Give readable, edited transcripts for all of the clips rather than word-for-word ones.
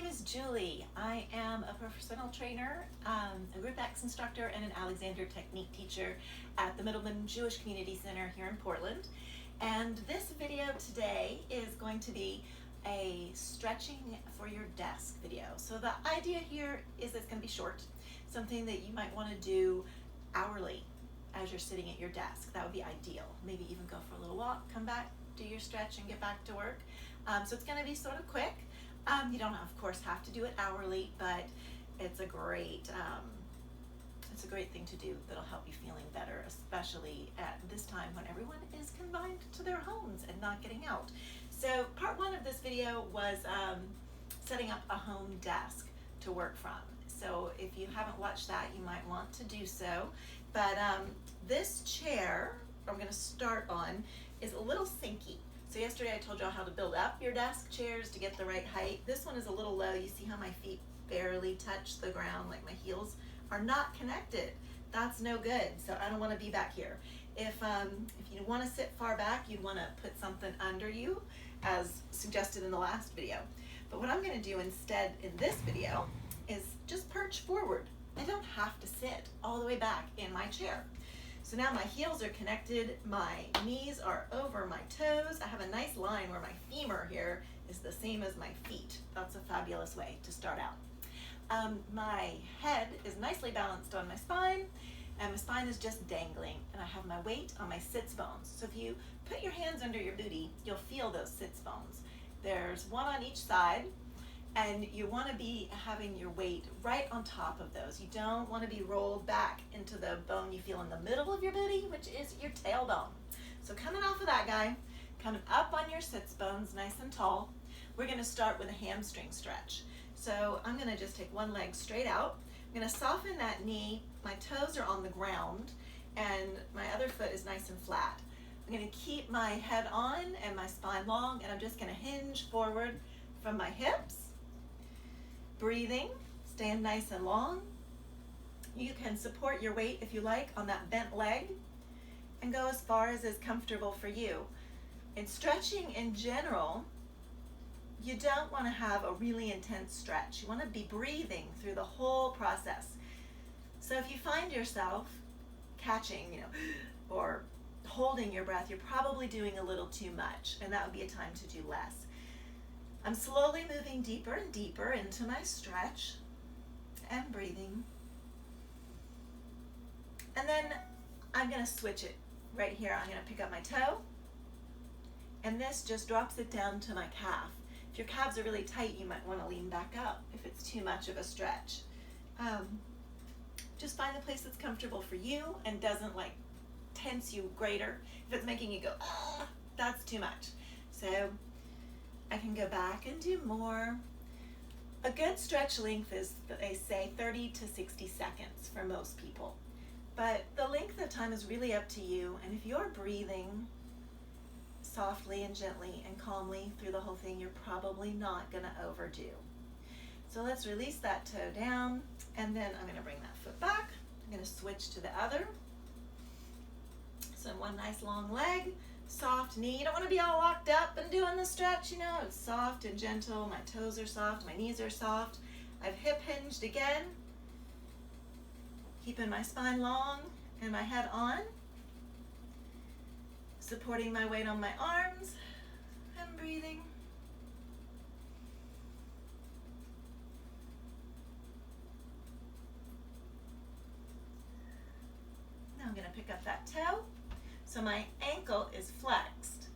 name is Julie. I am a personal trainer, a Group X instructor, and an Alexander Technique teacher at the Middleman Jewish Community Center here in Portland. And this video today is going to be a stretching for your desk video. So the idea here is it's going to be short, something that you might want to do hourly as you're sitting at your desk. That would be ideal. Maybe even go for a little walk, come back, do your stretch, and get back to work. So it's going to be sort of quick. You don't, of course, have to do it hourly, but it's a great thing to do that'll help you feeling better, especially at this time when everyone is confined to their homes and not getting out. So part one of this video was setting up a home desk to work from. So if you haven't watched that, you might want to do so. But this chair I'm going to start on is a little sinky. So yesterday I told y'all how to build up your desk chairs to get the right height. This one is a little low. You see how my feet barely touch the ground, like my heels are not connected. That's no good. So I don't want to be back here. If you want to sit far back, you'd want to put something under you, as suggested in the last video. But what I'm going to do instead in this video is just perch forward. I don't have to sit all the way back in my chair. So now my heels are connected, my knees are over my toes. I have a nice line where my femur here is the same as my feet. That's a fabulous way to start out. My head is nicely balanced on my spine, and my spine is just dangling, and I have my weight on my sits bones. So if you put your hands under your booty, you'll feel those sits bones. There's one on each side, and you want to be having your weight right on top of those. You don't want to be rolled back into the bone you feel in the middle of your booty, which is your tailbone. So coming off of that guy, coming up on your sits bones, nice and tall, we're going to start with a hamstring stretch. So I'm going to just take one leg straight out. I'm going to soften that knee. My toes are on the ground, and my other foot is nice and flat. I'm going to keep my head on and my spine long, and I'm just going to hinge forward from my hips. Breathing, stand nice and long. You can support your weight if you like on that bent leg and go as far as is comfortable for you. In stretching in general, you don't want to have a really intense stretch. You want to be breathing through the whole process. So if you find yourself catching, or holding your breath, you're probably doing a little too much, and that would be a time to do less. I'm slowly moving deeper and deeper into my stretch and breathing. And then I'm going to switch it right here. I'm going to pick up my toe, and this just drops it down to my calf. If your calves are really tight, you might want to lean back up if it's too much of a stretch. Just find a place that's comfortable for you and doesn't tense you greater. If it's making you go, ah, that's too much. So I can go back and do more. A good stretch length is, they say, 30 to 60 seconds for most people. But the length of time is really up to you. And if you're breathing softly and gently and calmly through the whole thing, you're probably not going to overdo. So let's release that toe down, and then I'm going to bring that foot back. I'm going to switch to the other. So one nice long leg. Soft knee. You don't want to be all locked up and doing the stretch, It's soft and gentle. My toes are soft. My knees are soft. I've hip hinged again. Keeping my spine long and my head on. Supporting my weight on my arms and breathing. Now I'm going to pick up that toe. So my ankle is flexed.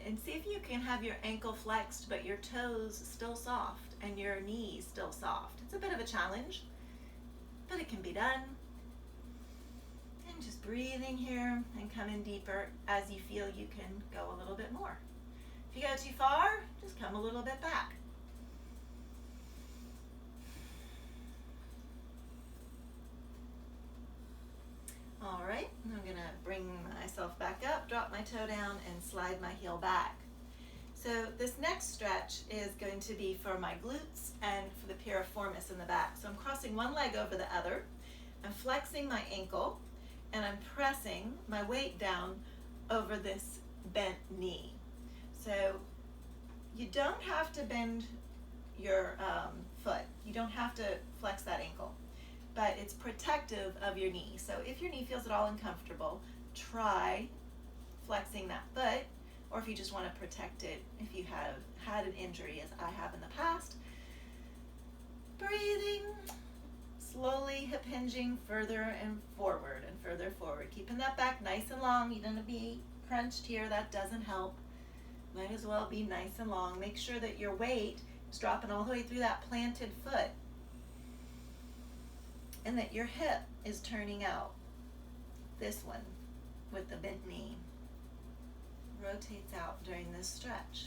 And see if you can have your ankle flexed, but your toes still soft and your knees still soft. It's a bit of a challenge, but it can be done. And just breathing here and coming deeper as you feel you can go a little bit more. If you go too far, just come a little bit back. All right, I'm going to bring myself back up, drop my toe down, and slide my heel back. So this next stretch is going to be for my glutes and for the piriformis in the back. So I'm crossing one leg over the other. I'm flexing my ankle, and I'm pressing my weight down over this bent knee. So You don't have to bend your foot. You don't have to flex that ankle, but it's protective of your knee. So if your knee feels at all uncomfortable, try flexing that foot, or if you just want to protect it, if you have had an injury, as I have in the past, breathing, slowly hip hinging further and further forward, keeping that back nice and long. You don't want to be crunched here, that doesn't help. Might as well be nice and long. Make sure that your weight is dropping all the way through that planted foot, and that your hip is turning out. This one with the bent knee rotates out during this stretch.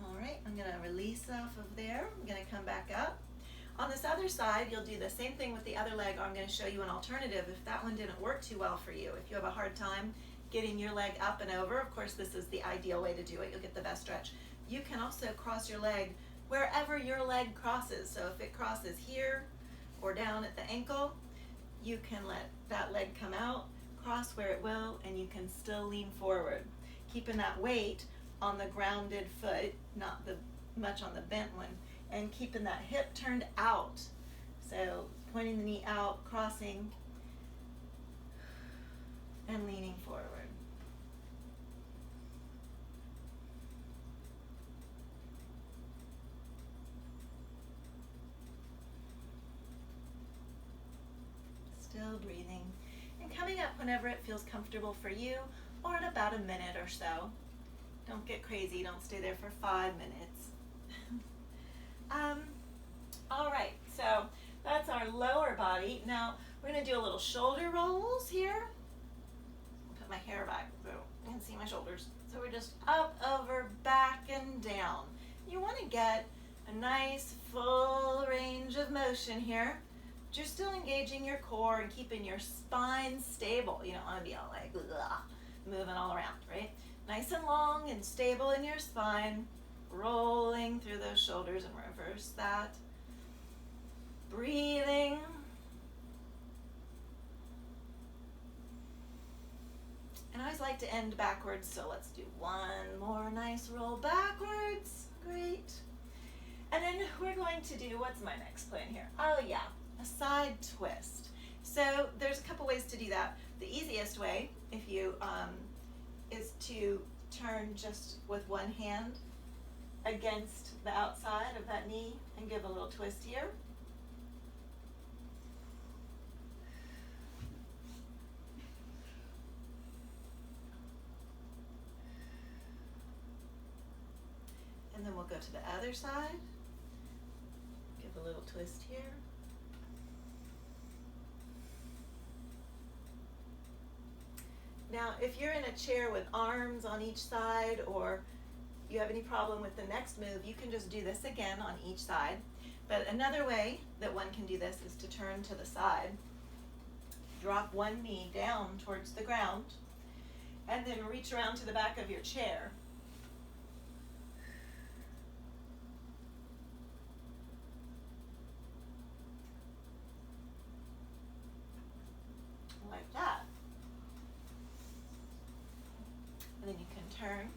All right, I'm going to release off of there. I'm going to come back up. On this other side, you'll do the same thing with the other leg. I'm going to show you an alternative if that one didn't work too well for you. If you have a hard time getting your leg up and over, of course this is the ideal way to do it. You'll get the best stretch. You can also cross your leg wherever your leg crosses. So if it crosses here or down at the ankle, you can let that leg come out, cross where it will, and you can still lean forward, keeping that weight on the grounded foot, not much on the bent one, and keeping that hip turned out. So pointing the knee out, crossing, and leaning forward. Still breathing, and coming up whenever it feels comfortable for you, or in about a minute or so. Don't get crazy, don't stay there for 5 minutes. All right, so that's our lower body. Now we're gonna do a little shoulder rolls here. I'll put my hair back so you can see my shoulders. So we're just up, over, back, and down. You wanna get a nice full range of motion here. But you're still engaging your core and keeping your spine stable. You don't wanna be all like, ugh, moving all around, right? Nice and long and stable in your spine, rolling through those shoulders, and reverse that. Breathing. And I always like to end backwards, so let's do one more nice roll backwards. Great. And then we're going to do, what's my next plan here? Oh yeah, a side twist. So there's a couple ways to do that. The easiest way, if you is to turn just with one hand against the outside of that knee and give a little twist here. And then we'll go to the other side. Give a little twist here. Now, if you're in a chair with arms on each side, or you have any problem with the next move, you can just do this again on each side. But another way that one can do this is to turn to the side, drop one knee down towards the ground, and then reach around to the back of your chair. Like that. And then you can turn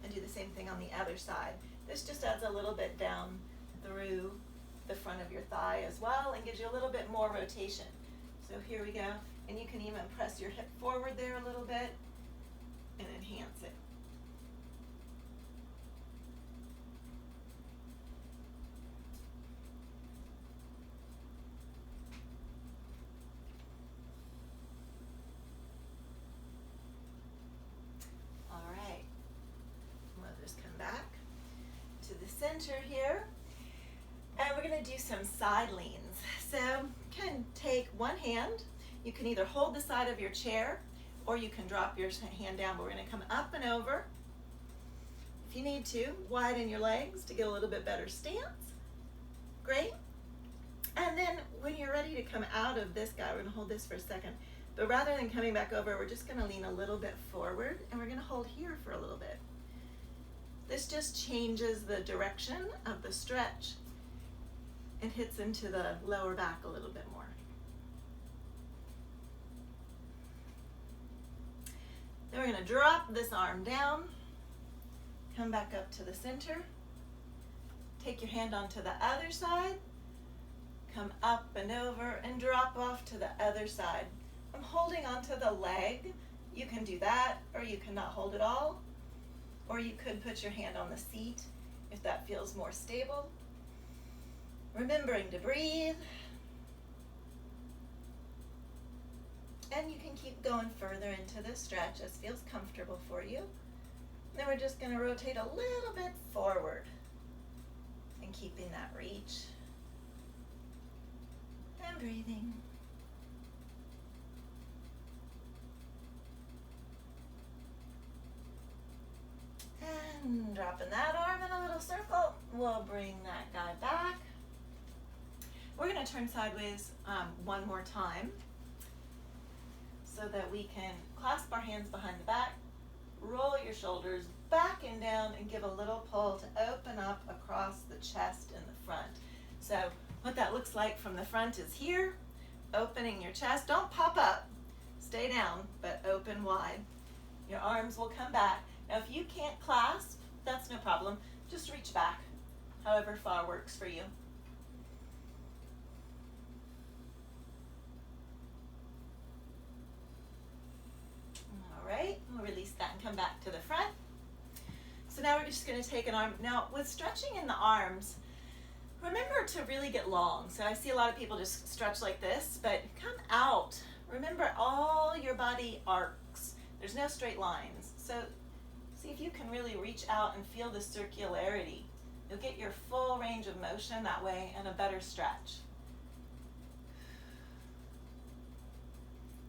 and do the same thing on the other side. This just adds a little bit down through the front of your thigh as well and gives you a little bit more rotation. So here we go. And you can even press your hip forward there a little bit and enhance it. Center here, and we're going to do some side leans. So you can take one hand, you can either hold the side of your chair or you can drop your hand down, but we're going to come up and over. If you need to, widen your legs to get a little bit better stance. Great. And then when you're ready to come out of this guy, we're going to hold this for a second, but rather than coming back over, we're just going to lean a little bit forward, and we're going to hold here for a little bit. This just changes the direction of the stretch and hits into the lower back a little bit more. Then we're we're going to drop this arm down, come back up to the center, take your hand onto the other side, come up and over and drop off to the other side. I'm holding onto the leg. You can do that, or you cannot hold it all, or you could put your hand on the seat if that feels more stable. Remembering to breathe. And you can keep going further into the stretch as feels comfortable for you. Then we're just going to rotate a little bit forward and keeping that reach. And breathing. And dropping that arm in a little circle. We'll bring that guy back. We're going to turn sideways one more time so that we can clasp our hands behind the back, roll your shoulders back and down, and give a little pull to open up across the chest and the front. So what that looks like from the front is here, opening your chest. Don't pop up, stay down, but open wide. Your arms will come back. Now if you can't clasp, that's no problem. Just reach back, however far works for you. All right, we'll release that and come back to the front. So now we're just going to take an arm. Now with stretching in the arms, remember to really get long. So I see a lot of people just stretch like this, but come out. Remember, all your body arcs. There's no straight lines. So see if you can really reach out and feel the circularity. You'll get your full range of motion that way and a better stretch.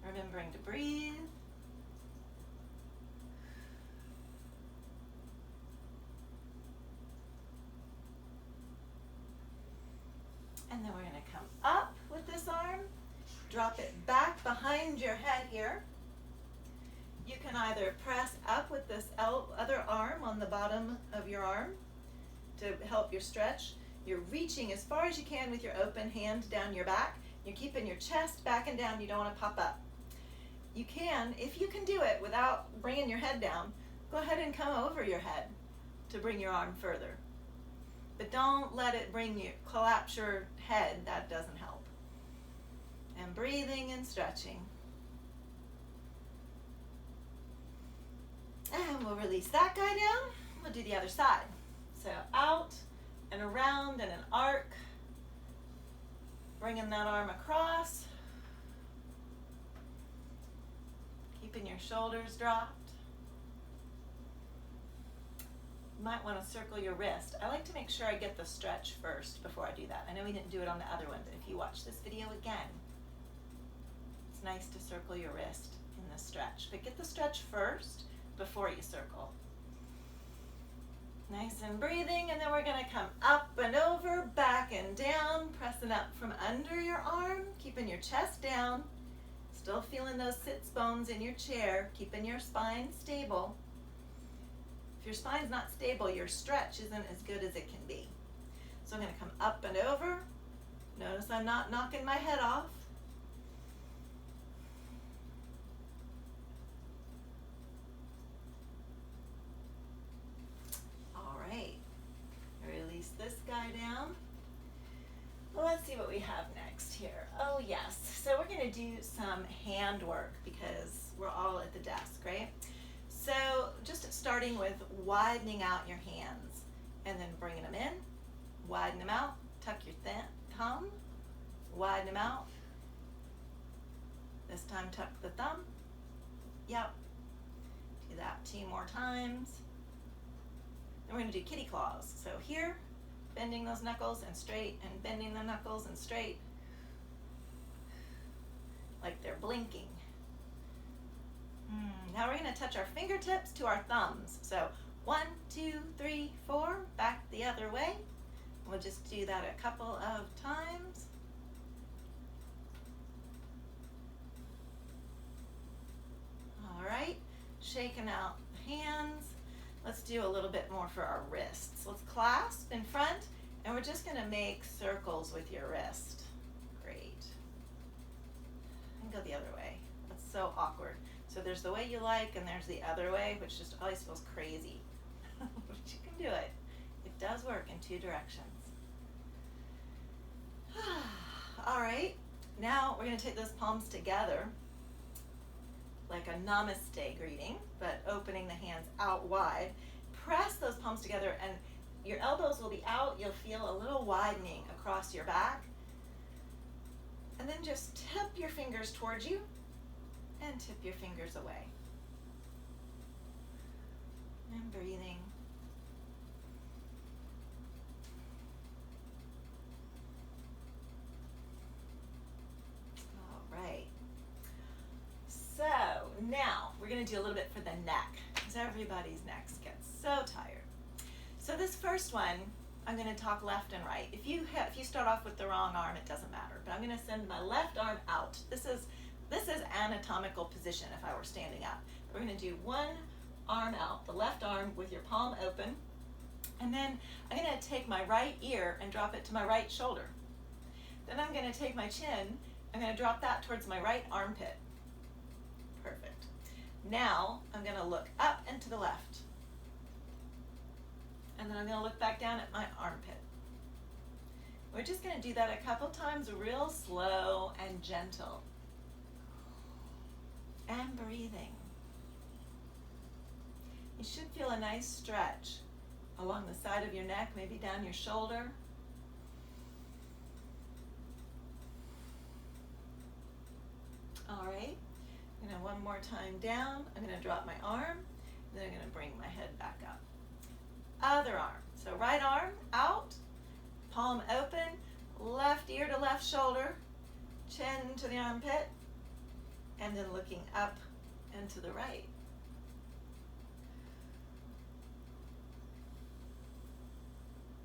Remembering to breathe. And then we're going to come up with this arm, drop it back behind your head here. You can either press up with this other arm on the bottom of your arm to help your stretch. You're reaching as far as you can with your open hand down your back. You're keeping your chest back and down. You don't want to pop up. You can, if you can do it without bringing your head down, go ahead and come over your head to bring your arm further. But don't let it collapse your head. That doesn't help. And breathing and stretching. And we'll release that guy down. We'll do the other side. So out and around in an arc. Bringing that arm across. Keeping your shoulders dropped. You might want to circle your wrist. I like to make sure I get the stretch first before I do that. I know we didn't do it on the other one, but if you watch this video again, it's nice to circle your wrist in the stretch. But get the stretch first before you circle. Nice and breathing, and then we're going to come up and over, back and down, pressing up from under your arm, keeping your chest down, still feeling those sits bones in your chair, keeping your spine stable. If your spine's not stable, your stretch isn't as good as it can be. So I'm going to come up and over. Notice I'm not knocking my head off. All right. Release this guy down. Well, let's see what we have next here. Oh, yes. So we're going to do some hand work because we're all at the desk, right? So just starting with widening out your hands and then bringing them in, widen them out, tuck your thumb, widen them out. This time tuck the thumb. Yep. Do that 2 more times. Then we're going to do kitty claws. So here, bending those knuckles and straight, and bending the knuckles and straight, like they're blinking. Now we're going to touch our fingertips to our thumbs. So 1, 2, 3, 4, back the other way. We'll just do that a couple of times. All right, shaking out the hands. Let's do a little bit more for our wrists. Let's clasp in front, and we're just going to make circles with your wrist. Great. And go the other way. Let's so awkward. So there's the way you like, and there's the other way, which just always feels crazy. But you can do it. It does work in 2 directions. All right, now we're going to take those palms together like a namaste greeting, but opening the hands out wide. Press those palms together, and your elbows will be out. You'll feel a little widening across your back. And then just tip your fingers towards you and tip your fingers away. And breathing. All right. So now we're going to do a little bit for the neck, because everybody's necks get so tired. So this first one, I'm going to talk left and right. If you start off with the wrong arm, it doesn't matter. But I'm going to send my left arm out. This is anatomical position if I were standing up. We're going to do one arm out, the left arm with your palm open. And then I'm going to take my right ear and drop it to my right shoulder. Then I'm going to take my chin, I'm going to drop that towards my right armpit. Perfect. Now I'm going to look up and to the left. And then I'm going to look back down at my armpit. We're just going to do that a couple times, real slow and gentle. And breathing. You should feel a nice stretch along the side of your neck, maybe down your shoulder. All right. One more time down. I'm going to drop my arm, then I'm going to bring my head back up. Other arm. So right arm out, palm open, left ear to left shoulder, chin to the armpit, and then looking up and to the right.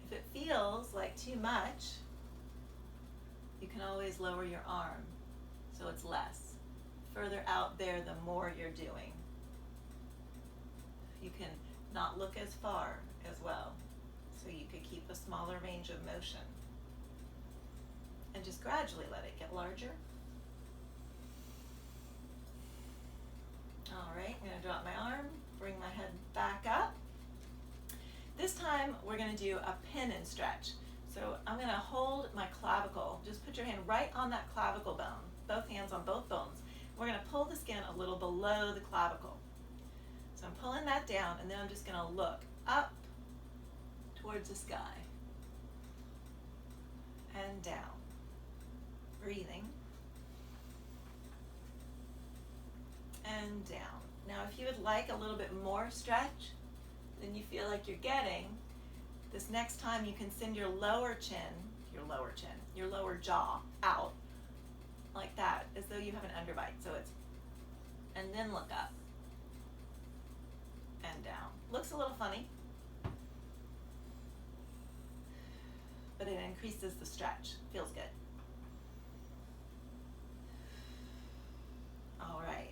If it feels like too much, you can always lower your arm so it's less. Further out there, the more you're doing. You can not look as far as well, so you could keep a smaller range of motion. And just gradually let it get larger. All right, I'm going to drop my arm, bring my head back up. This time we're going to do a pin and stretch. So I'm going to hold my clavicle. Just put your hand right on that clavicle bone, both hands on both bones. We're going to pull the skin a little below the clavicle. So I'm pulling that down, and then I'm just going to look up towards the sky and down. Breathing. And down. Now if you would like a little bit more stretch than you feel like you're getting, this next time you can send your lower jaw out like that, as though you have an underbite. So it's, and then look up and down. Looks a little funny, but it increases the stretch. Feels good. All right.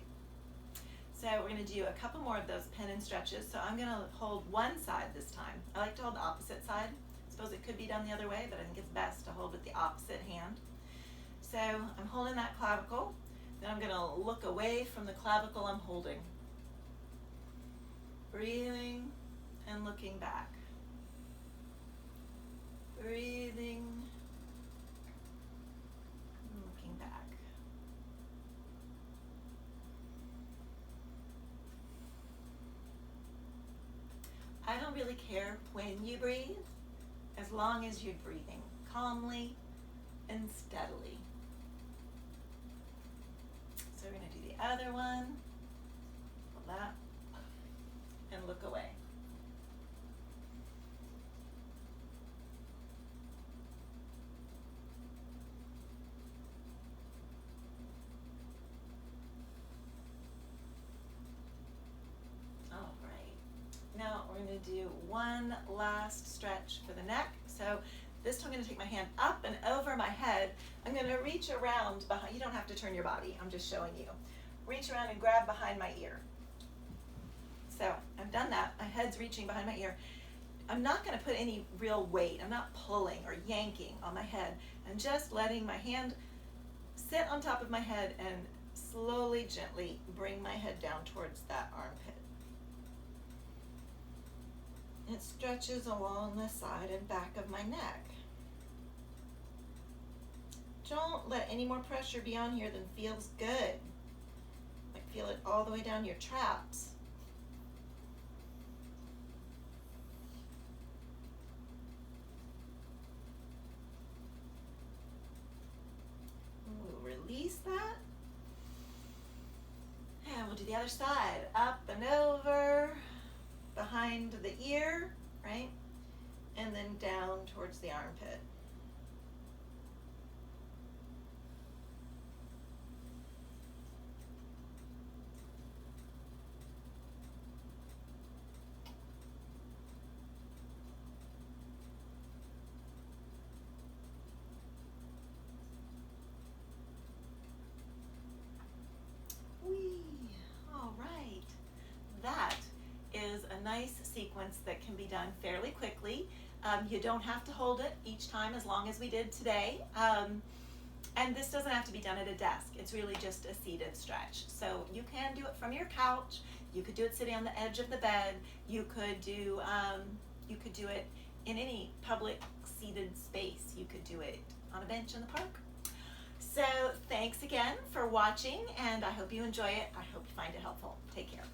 So we're going to do a couple more of those pin and stretches. So I'm going to hold one side this time. I like to hold the opposite side. I suppose it could be done the other way, but I think it's best to hold with the opposite hand. So I'm holding that clavicle. Then I'm going to look away from the clavicle I'm holding. Breathing and looking back. Breathing and looking back. I don't really care when you breathe, as long as you're breathing calmly and steadily. So we're going to do the other one. Hold that and look away. All right. Now we're going to do one last stretch for the neck. So this time I'm going to take my hand up and over my head. I'm going to reach around behind. You don't have to turn your body. I'm just showing you. Reach around and grab behind my ear. So I've done that. My head's reaching behind my ear. I'm not going to put any real weight. I'm not pulling or yanking on my head. I'm just letting my hand sit on top of my head and slowly really gently bring my head down towards that armpit. It stretches along the side and back of my neck. Don't let any more pressure be on here than feels good. Like feel it all the way down your traps. We'll release that. And we'll do the other side. Up and over, behind the ear, right? And then down towards the armpit. All right. That is a nice sequence that can be done fairly quickly. You don't have to hold it each time as long as we did today. And this doesn't have to be done at a desk. It's really just a seated stretch. So you can do it from your couch. You could do it sitting on the edge of the bed. You could do it in any public seated space. You could do it on a bench in the park. So thanks again for watching, and I hope you enjoy it. I hope you find it helpful. Take care.